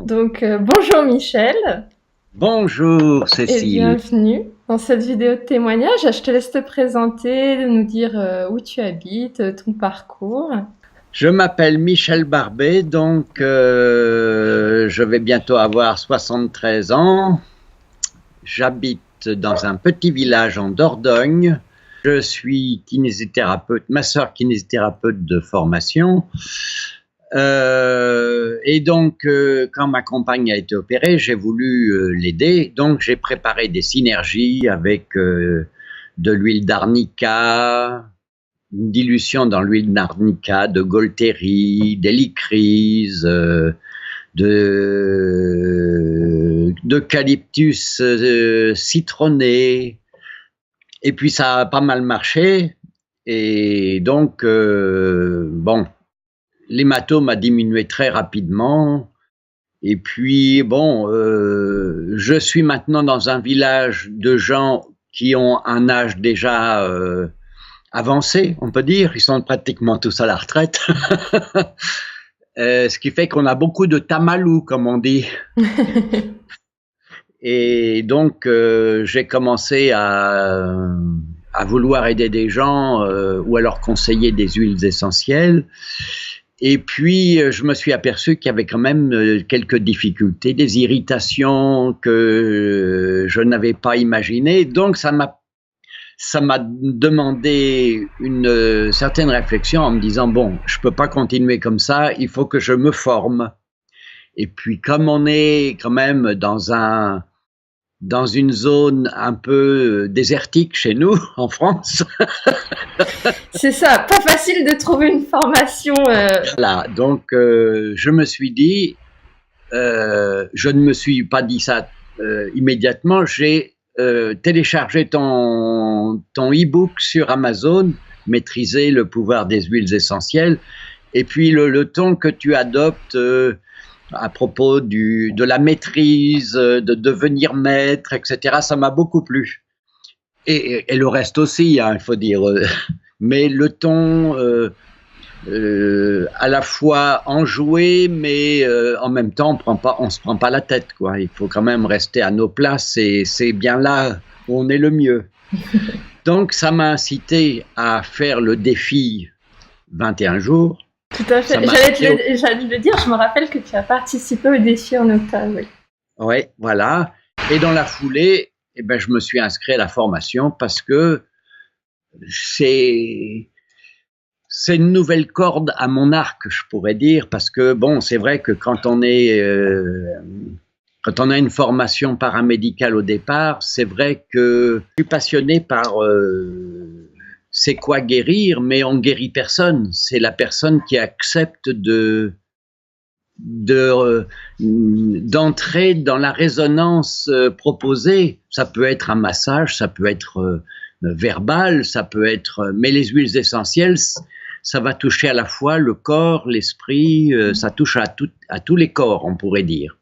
Bonjour Michel Bonjour et Cécile, bienvenue dans cette vidéo de témoignage. Je te laisse te présenter, de nous dire où tu habites, ton parcours. je m'appelle Michel Barbet, je vais bientôt avoir 73 ans. J'habite dans un petit village en Dordogne. Je suis kinésithérapeute, masseur kinésithérapeute de formation. Quand ma compagne a été opérée, j'ai voulu l'aider. Donc, j'ai préparé des synergies avec de l'huile d'arnica, une dilution dans l'huile d'arnica, de Golteri, d'hélicryse, d'eucalyptus citronné. Et puis ça a pas mal marché. Et donc, l'hématome a diminué très rapidement. Et puis, je suis maintenant dans un village de gens qui ont un âge déjà avancés, on peut dire. Ils sont pratiquement tous à la retraite. Ce qui fait qu'on a beaucoup de tamalous, comme on dit. Et donc, j'ai commencé à vouloir aider des gens ou à leur conseiller des huiles essentielles. Et puis, je me suis aperçu qu'il y avait quand même quelques difficultés, des irritations que je n'avais pas imaginées. Donc, ça m'a demandé une certaine réflexion en me disant, bon, je peux pas continuer comme ça, il faut que je me forme. Et puis, comme on est quand même dans une zone un peu désertique chez nous, en France. C'est ça, pas facile de trouver une formation. Voilà, donc je me suis dit, je ne me suis pas dit ça immédiatement, j'ai téléchargé ton e-book sur Amazon, Maîtriser le pouvoir des huiles essentielles, et puis le ton que tu adoptes à propos de la maîtrise, de devenir maître, etc., ça m'a beaucoup plu. Et le reste aussi, hein, il faut dire. Mais le ton à la fois enjoué, mais en même temps, on se prend pas la tête, quoi. Il faut quand même rester à nos places et c'est bien là où on est le mieux. Donc, ça m'a incité à faire le défi 21 jours. Tout à fait. J'allais te le dire, je me rappelle que tu as participé au défi en octobre. Oui. Ouais, voilà. Et dans la foulée, eh ben, je me suis inscrit à la formation parce que c'est une nouvelle corde à mon arc, je pourrais dire, parce que bon, c'est vrai que quand on a une formation paramédicale au départ, c'est vrai que je suis passionné par c'est quoi guérir, mais on guérit personne. C'est la personne qui accepte d'entrer dans la résonance proposée. Ça peut être un massage, ça peut être verbal, ça peut être, mais les huiles essentielles, ça va toucher à la fois le corps, l'esprit, ça touche à tous les corps, on pourrait dire.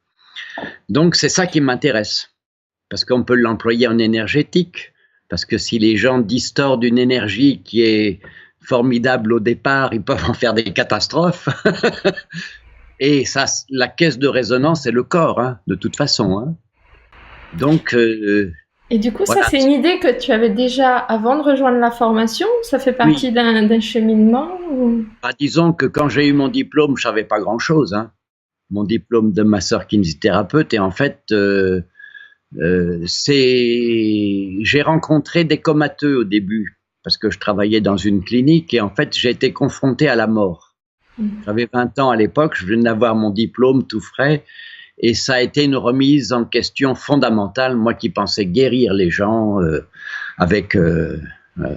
Donc c'est ça qui m'intéresse, parce qu'on peut l'employer en énergétique, parce que si les gens distordent une énergie qui est formidable au départ, ils peuvent en faire des catastrophes. Et ça, la caisse de résonance, c'est le corps, hein, de toute façon. Hein. Donc, et du coup, voilà. ça, c'est une idée que tu avais déjà avant de rejoindre la formation. Ça fait partie Oui. d'un cheminement ou... Disons que quand j'ai eu mon diplôme, je savais pas grand-chose. Hein. Mon diplôme de masseur kinésithérapeute, et en fait, j'ai rencontré des comateux au début, parce que je travaillais dans une clinique, et en fait, j'ai été confronté à la mort. J'avais 20 ans à l'époque, je venais d'avoir mon diplôme tout frais, et ça a été une remise en question fondamentale. Moi qui pensais guérir les gens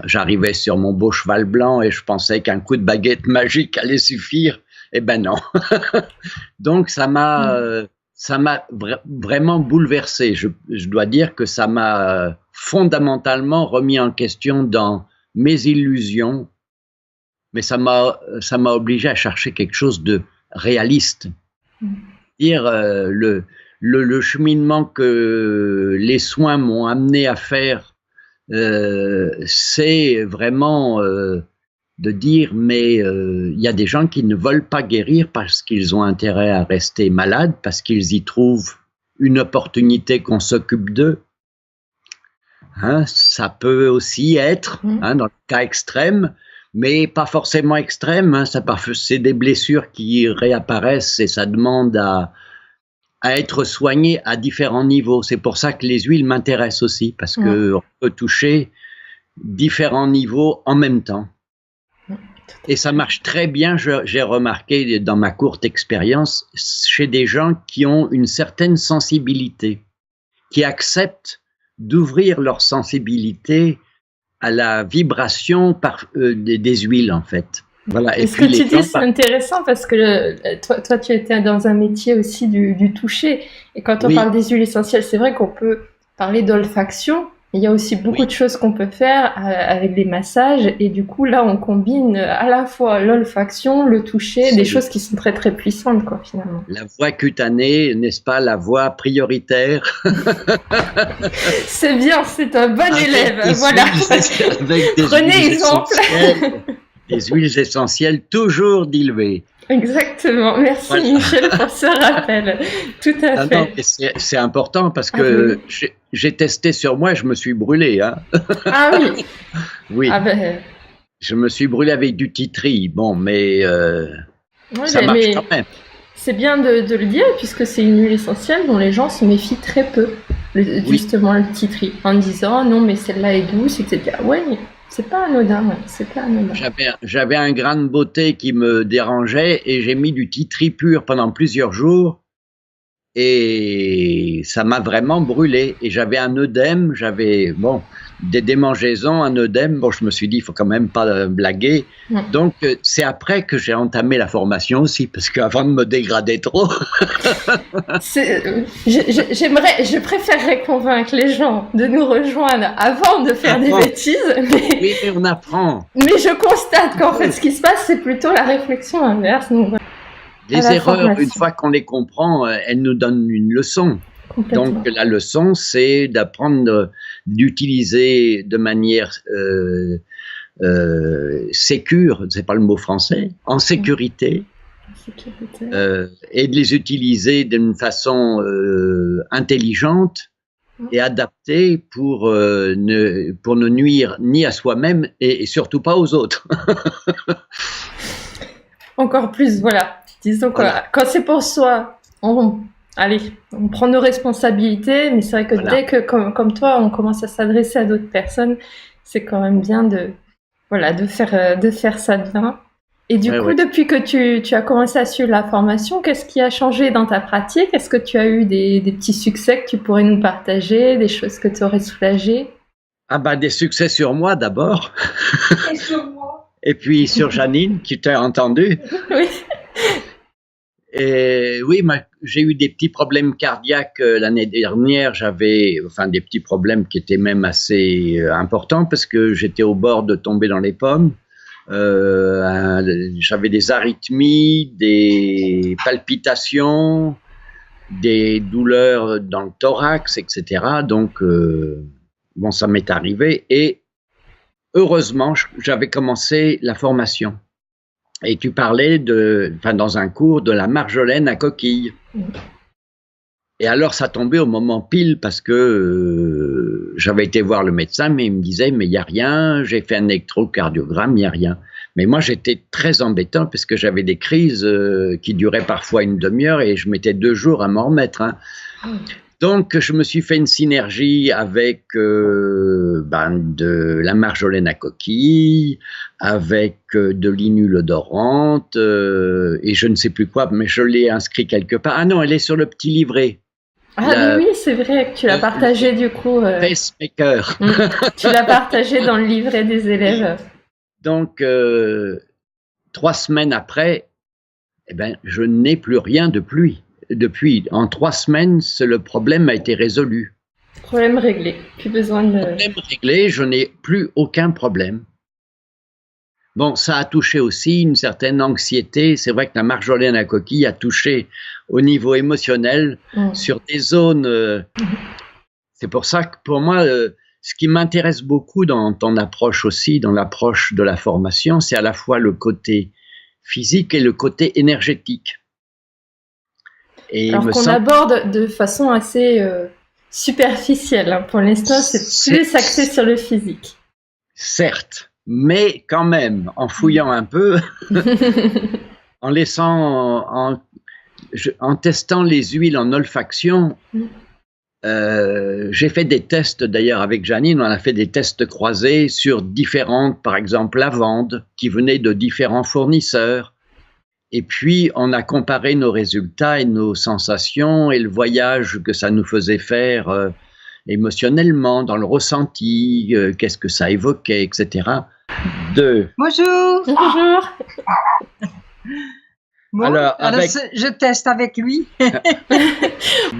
j'arrivais sur mon beau cheval blanc et je pensais qu'un coup de baguette magique allait suffire. Eh ben non. Donc ça m'a vraiment bouleversé. Je dois dire que ça m'a fondamentalement remis en question dans mes illusions, mais ça m'a obligé à chercher quelque chose de réaliste. Dire le cheminement que les soins m'ont amené à faire, c'est vraiment de dire mais il y a des gens qui ne veulent pas guérir parce qu'ils ont intérêt à rester malades, parce qu'ils y trouvent une opportunité qu'on s'occupe d'eux. Hein, ça peut aussi être, dans le cas extrême, mais pas forcément extrême. Hein, c'est des blessures qui réapparaissent et ça demande à être soigné à différents niveaux. C'est pour ça que les huiles m'intéressent aussi, parce qu'on peut toucher différents niveaux en même temps. Et ça marche très bien, j'ai remarqué dans ma courte expérience, chez des gens qui ont une certaine sensibilité, qui acceptent d'ouvrir leur sensibilité à la vibration des huiles, en fait. Voilà. Et ce que tu dis, c'est intéressant parce que toi, tu étais dans un métier aussi du toucher. Et quand on parle des huiles essentielles, c'est vrai qu'on peut parler d'olfaction. Il y a aussi beaucoup de choses qu'on peut faire avec des massages. Et du coup, là, on combine à la fois l'olfaction, le toucher, des choses qui sont très, très puissantes, quoi, finalement. La voie cutanée, n'est-ce pas, la voie prioritaire? C'est bien, c'est un bon élève. Voilà. Prenez exemple. Des huiles essentielles toujours diluées. Exactement. Merci Michel pour ce rappel. Tout à fait. Non, c'est important parce que j'ai testé sur moi, je me suis brûlé. Hein. Ah oui. Oui. Ah ben... Je me suis brûlé avec du tea tree. Bon, mais ça marche quand même. C'est bien de le dire puisque c'est une huile essentielle dont les gens se méfient très peu. Justement le tea tree, en disant non mais celle-là est douce, etc. Ouais. C'est pas anodin, c'est pas anodin. J'avais un grain de beauté qui me dérangeait et j'ai mis du tea tree pur pendant plusieurs jours et ça m'a vraiment brûlé. Et j'avais un œdème, j'avais des démangeaisons, un œdème. Bon, je me suis dit, il faut quand même pas blaguer. Donc, c'est après que j'ai entamé la formation aussi, parce qu'avant de me dégrader trop. Je préférerais convaincre les gens de nous rejoindre avant de faire des bêtises. Mais on apprend. Mais je constate qu'en fait, ce qui se passe, c'est plutôt la réflexion inverse. Donc, les erreurs, une fois qu'on les comprend, elles nous donnent une leçon. Donc la leçon, c'est d'apprendre d'utiliser de manière sécure, c'est pas le mot français, en sécurité, et de les utiliser d'une façon intelligente et adaptée pour ne nuire ni à soi-même et surtout pas aux autres. Encore plus, voilà. Disons que quand c'est pour soi, on prend nos responsabilités, mais c'est vrai que dès que, comme toi, on commence à s'adresser à d'autres personnes, c'est quand même bien de faire ça bien. Et du coup, depuis que tu as commencé à suivre la formation, qu'est-ce qui a changé dans ta pratique? Est-ce que tu as eu des petits succès que tu pourrais nous partager, des choses que tu aurais soulagées? Ah bah des succès sur moi d'abord. Et sur moi. Et puis sur Janine, qui t'a entendu. Oui. Et oui, j'ai eu des petits problèmes cardiaques l'année dernière. J'avais des petits problèmes qui étaient même assez importants parce que j'étais au bord de tomber dans les pommes. J'avais des arythmies, des palpitations, des douleurs dans le thorax, etc. Donc, ça m'est arrivé et heureusement, j'avais commencé la formation. Et tu parlais dans un cours de la marjolaine à coquille. Et alors, ça tombait au moment pile parce que j'avais été voir le médecin, mais il me disait, mais il n'y a rien, j'ai fait un électrocardiogramme, il n'y a rien. Mais moi, j'étais très embêtant parce que j'avais des crises qui duraient parfois une demi-heure et je mettais 2 jours à m'en remettre. Hein. Donc, je me suis fait une synergie avec de la marjolaine à coquille, avec de l'inule odorante, et je ne sais plus quoi, mais je l'ai inscrit quelque part. Ah non, elle est sur le petit livret. Ah oui, c'est vrai que tu l'as partagé du coup. Pacemaker. Tu l'as partagé dans le livret des élèves. Donc, 3 semaines après, je n'ai plus rien depuis. En 3 semaines, le problème a été résolu. Problème réglé. Plus besoin de... Problème réglé, je n'ai plus aucun problème. Bon, ça a touché aussi une certaine anxiété. C'est vrai que la marjolaine à coquille a touché au niveau émotionnel sur des zones... C'est pour ça que pour moi, ce qui m'intéresse beaucoup dans ton approche aussi, dans l'approche de la formation, c'est à la fois le côté physique et le côté énergétique. Et Alors qu'on aborde de façon assez superficielle. Hein. Pour l'instant, c'est plus axé sur le physique. Certes, mais quand même, en fouillant un peu, en laissant, en testant les huiles en olfaction, j'ai fait des tests d'ailleurs avec Janine, on a fait des tests croisés sur différentes, par exemple, lavandes qui venaient de différents fournisseurs. Et puis, on a comparé nos résultats et nos sensations et le voyage que ça nous faisait faire émotionnellement, dans le ressenti, qu'est-ce que ça évoquait, etc. Bonjour. Bonjour. Bon, alors je teste avec lui.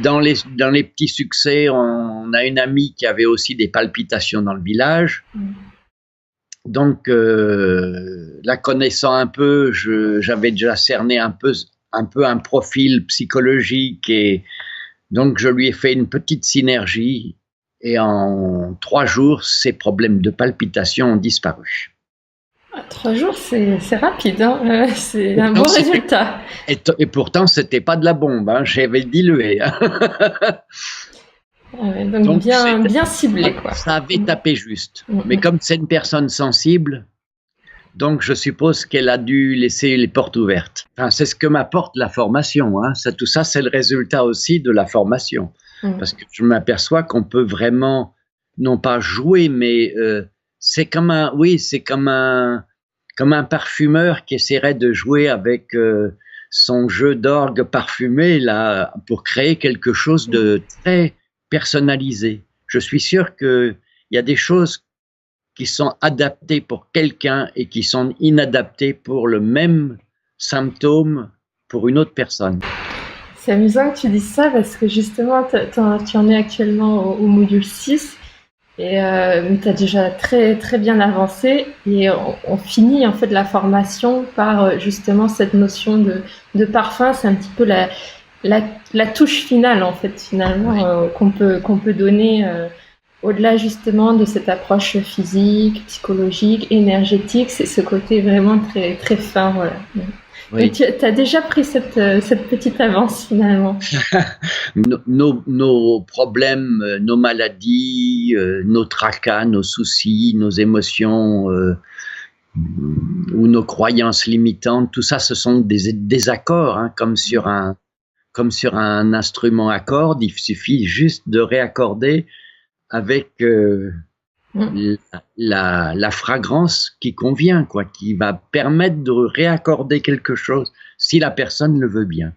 Dans les petits succès, on a une amie qui avait aussi des palpitations dans le village. Donc, la connaissant un peu, j'avais déjà cerné un peu un profil psychologique et donc je lui ai fait une petite synergie et en 3 jours, ses problèmes de palpitation ont disparu. 3 jours, c'est rapide, hein. C'est un bon résultat. Et pourtant, c'était pas de la bombe, hein. J'avais dilué. Hein. Donc bien ciblé, quoi. Ça avait tapé juste. Mais comme c'est une personne sensible, donc je suppose qu'elle a dû laisser les portes ouvertes. Enfin, c'est ce que m'apporte la formation. Hein. Tout ça, c'est le résultat aussi de la formation. Parce que je m'aperçois qu'on peut vraiment, non pas jouer, mais c'est comme un parfumeur qui essaierait de jouer avec son jeu d'orgue parfumé là, pour créer quelque chose de très personnalisé. Je suis sûr qu'il y a des choses qui sont adaptées pour quelqu'un et qui sont inadaptées pour le même symptôme pour une autre personne. C'est amusant que tu dises ça parce que justement, tu en es actuellement au module 6 et tu as déjà très, très bien avancé et on finit en fait la formation par justement cette notion de parfum. C'est un petit peu la touche finale en fait finalement qu'on peut donner au-delà justement de cette approche physique, psychologique, énergétique. C'est ce côté vraiment très, très fin, voilà. Oui. Tu as déjà pris cette petite avance finalement. Nos problèmes, nos maladies, nos tracas, nos soucis, nos émotions ou nos croyances limitantes, tout ça, ce sont des accords, hein, comme sur un instrument à cordes. Il suffit juste de réaccorder avec la fragrance qui convient, quoi, qui va permettre de réaccorder quelque chose si la personne le veut bien.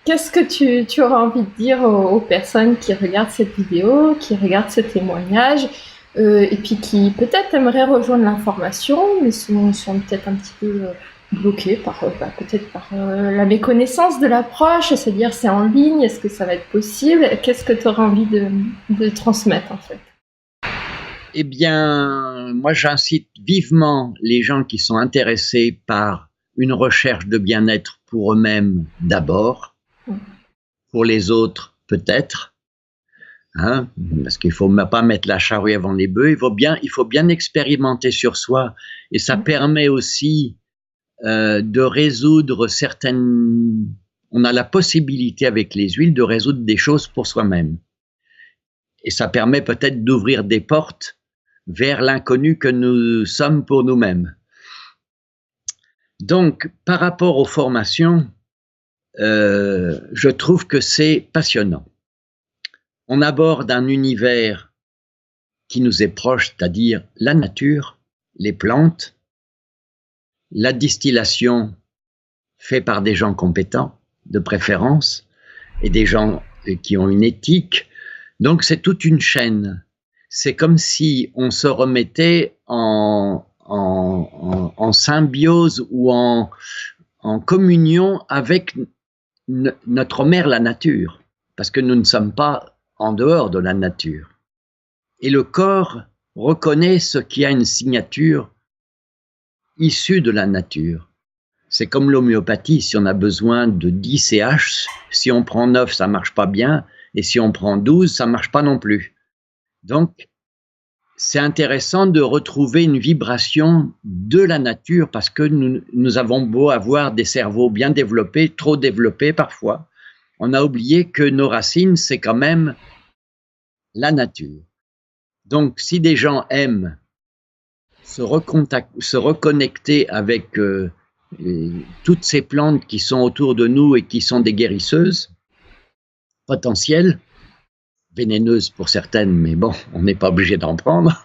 Qu'est-ce que tu auras envie de dire aux personnes qui regardent cette vidéo, qui regardent ce témoignage et puis qui peut-être aimeraient rejoindre l'information mais sont peut-être un petit peu bloqués par la méconnaissance de l'approche, c'est-à-dire c'est en ligne, est-ce que ça va être possible? Qu'est-ce que tu auras envie de transmettre en fait? Eh bien, moi j'incite vivement les gens qui sont intéressés par une recherche de bien-être pour eux-mêmes d'abord, pour les autres peut-être, hein, parce qu'il ne faut pas mettre la charrue avant les bœufs, il faut bien expérimenter sur soi et ça permet aussi de résoudre certaines... On a la possibilité avec les huiles de résoudre des choses pour soi-même. Et ça permet peut-être d'ouvrir des portes vers l'inconnu que nous sommes pour nous-mêmes. Donc, par rapport aux formations, je trouve que c'est passionnant. On aborde un univers qui nous est proche, c'est-à-dire la nature, les plantes, la distillation faite par des gens compétents, de préférence, et des gens qui ont une éthique. Donc, c'est toute une chaîne. C'est comme si on se remettait en symbiose ou en communion avec notre mère, la nature, parce que nous ne sommes pas en dehors de la nature. Et le corps reconnaît ce qui a une signature issue de la nature. C'est comme l'homéopathie, si on a besoin de 10 CH, si on prend 9, ça ne marche pas bien, et si on prend 12, ça ne marche pas non plus. Donc, c'est intéressant de retrouver une vibration de la nature parce que nous avons beau avoir des cerveaux bien développés, trop développés parfois, on a oublié que nos racines, c'est quand même la nature. Donc, si des gens aiment se reconnecter avec toutes ces plantes qui sont autour de nous et qui sont des guérisseuses potentielles, vénéneuses pour certaines, mais bon, on n'est pas obligé d'en prendre.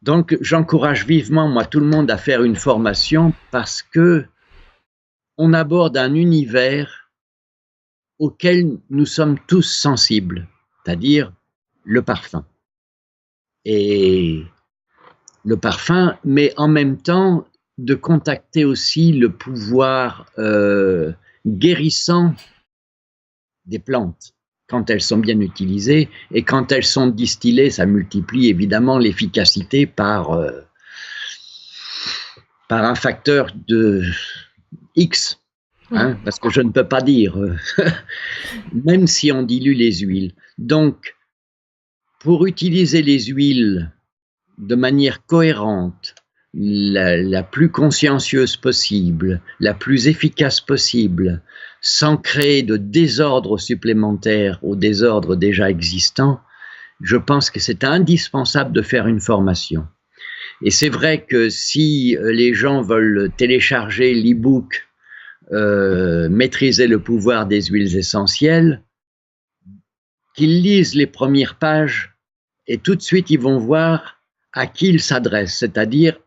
Donc, j'encourage vivement, moi, tout le monde à faire une formation parce que on aborde un univers auquel nous sommes tous sensibles, c'est-à-dire le parfum. Et le parfum, mais en même temps, de contacter aussi le pouvoir guérissant des plantes. Quand elles sont bien utilisées et quand elles sont distillées, ça multiplie évidemment l'efficacité par un facteur de X, hein, parce que je ne peux pas dire, même si on dilue les huiles. Donc, pour utiliser les huiles de manière cohérente, la plus consciencieuse possible, la plus efficace possible, sans créer de désordre supplémentaire au désordre déjà existant, je pense que c'est indispensable de faire une formation. Et c'est vrai que si les gens veulent télécharger l'e-book Maîtriser le pouvoir des huiles essentielles, qu'ils lisent les premières pages et tout de suite ils vont voir à qui ils s'adressent, c'est-à-dire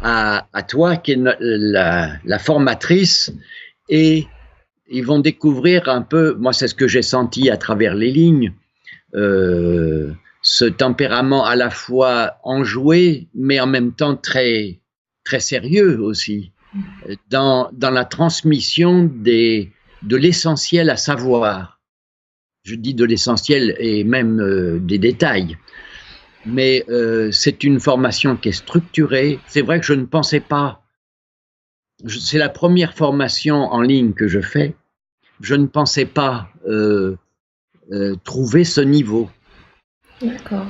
à toi qui est la formatrice, et ils vont découvrir un peu, moi c'est ce que j'ai senti à travers les lignes, ce tempérament à la fois enjoué, mais en même temps très, très sérieux aussi, dans la transmission de l'essentiel à savoir. Je dis de l'essentiel et même des détails. Mais c'est une formation qui est structurée. C'est vrai que je ne pensais pas, c'est la première formation en ligne que je fais, je ne pensais pas trouver ce niveau. D'accord.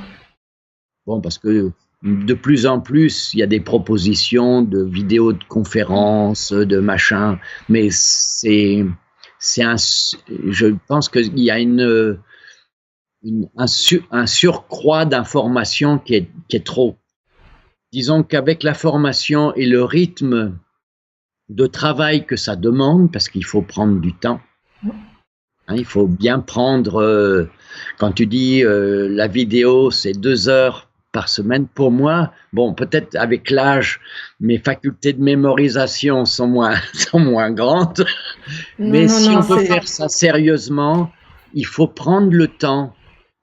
Bon, parce que de plus en plus, il y a des propositions de vidéos de conférences, de machins, mais je pense qu'il y a un surcroît d'informations qui est trop. Disons qu'avec la formation et le rythme de travail que ça demande, parce qu'il faut prendre du temps, hein, il faut bien prendre, quand tu dis la vidéo c'est 2 heures par semaine, pour moi, bon, peut-être avec l'âge, mes facultés de mémorisation sont moins grandes, mais si on veut faire ça sérieusement, il faut prendre le temps,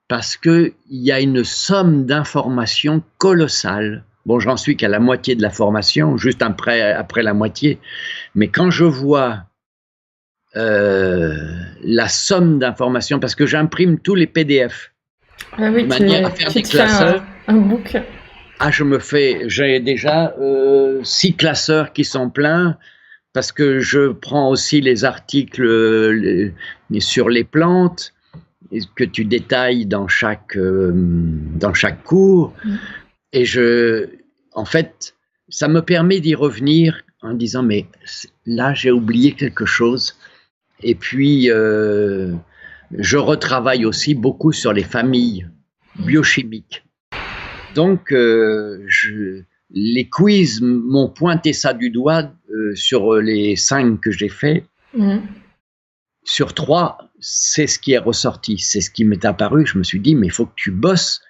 parce qu'il y a une somme d'informations colossale. Bon, j'en suis qu'à la moitié de la formation, juste après la moitié, mais quand je vois la somme d'informations, parce que j'imprime tous les PDF, ah oui, de manière à faire des classeurs. Un book. Ah, j'ai déjà 6 classeurs qui sont pleins, parce que je prends aussi les articles sur les plantes, que tu détailles dans chaque cours, et en fait, ça me permet d'y revenir en disant, mais là, j'ai oublié quelque chose, et puis je retravaille aussi beaucoup sur les familles biochimiques. Donc, les quiz m'ont pointé ça du doigt sur les 5 que j'ai fait. Sur 3, c'est ce qui est ressorti, c'est ce qui m'est apparu. Je me suis dit, mais il faut que tu bosses,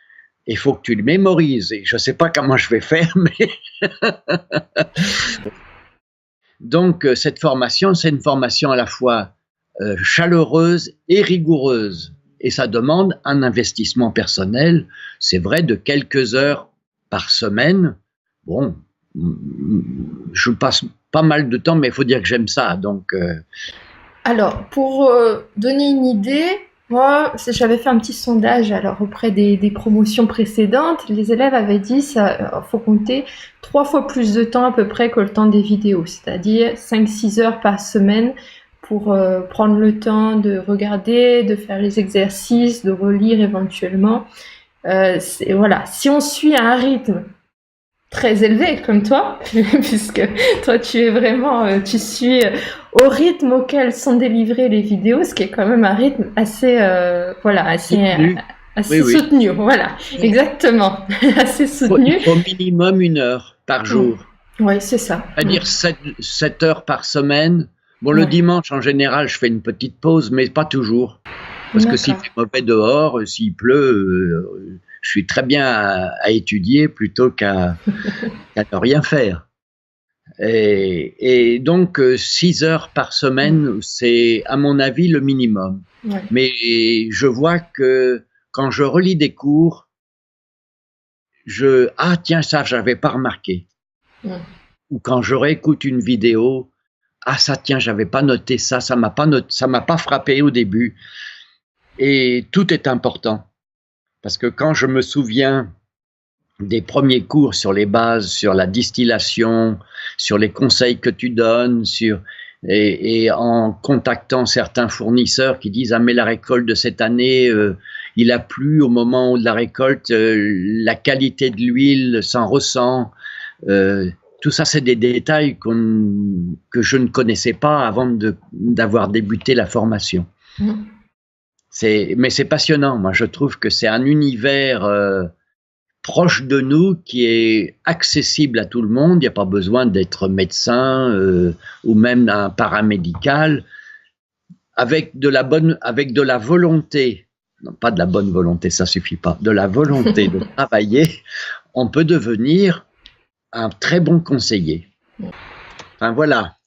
et il faut que tu le mémorises. Et je ne sais pas comment je vais faire, mais... Donc, cette formation, c'est une formation à la fois chaleureuse et rigoureuse. Et ça demande un investissement personnel, c'est vrai, de quelques heures par semaine. Bon, je passe pas mal de temps, mais il faut dire que j'aime ça, donc... Alors, pour donner une idée, moi, j'avais fait un petit sondage auprès des promotions précédentes. Les élèves avaient dit qu'il faut compter 3 fois plus de temps à peu près que le temps des vidéos, c'est-à-dire 5-6 heures par semaine pour prendre le temps de regarder, de faire les exercices, de relire éventuellement. Voilà, si on suit à un rythme très élevé comme toi, puisque toi tu es vraiment, tu suis au rythme auquel sont délivrées les vidéos, ce qui est quand même un rythme assez, assez soutenu. Voilà, exactement, assez soutenu. Au minimum 1 heure par jour. Oui, c'est ça. C'est-à-dire 7 heures par semaine. Bon, le dimanche, en général, je fais une petite pause, mais pas toujours. Parce que s'il fait mauvais dehors, s'il pleut, je suis très bien à étudier plutôt qu'à ne rien faire. Et donc, 6 heures par semaine, c'est, à mon avis, le minimum. Ouais. Mais je vois que quand je relis des cours, ah tiens, ça, j'avais pas remarqué. Ouais. Ou quand je réécoute une vidéo, ah ça, tiens, j'avais pas noté ça, ça m'a pas frappé au début. Et tout est important. Parce que quand je me souviens des premiers cours sur les bases, sur la distillation, sur les conseils que tu donnes, et en contactant certains fournisseurs qui disent « Ah mais la récolte de cette année, il a plu au moment de la récolte, la qualité de l'huile s'en ressent. » Tout ça, c'est des détails que je ne connaissais pas avant d'avoir débuté la formation. Mais c'est passionnant. Moi, je trouve que c'est un univers proche de nous qui est accessible à tout le monde. Il n'y a pas besoin d'être médecin ou même un paramédical. Avec de la volonté, non pas de la bonne volonté, ça suffit pas, de la volonté de travailler, on peut devenir un très bon conseiller. Enfin, voilà.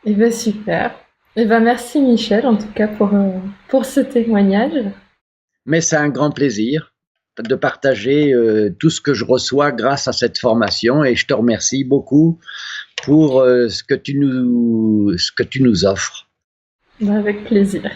Eh bien, super. Eh bien, merci Michel, en tout cas, pour ce témoignage. Mais c'est un grand plaisir de partager tout ce que je reçois grâce à cette formation, et je te remercie beaucoup pour ce que tu nous offres. Avec plaisir.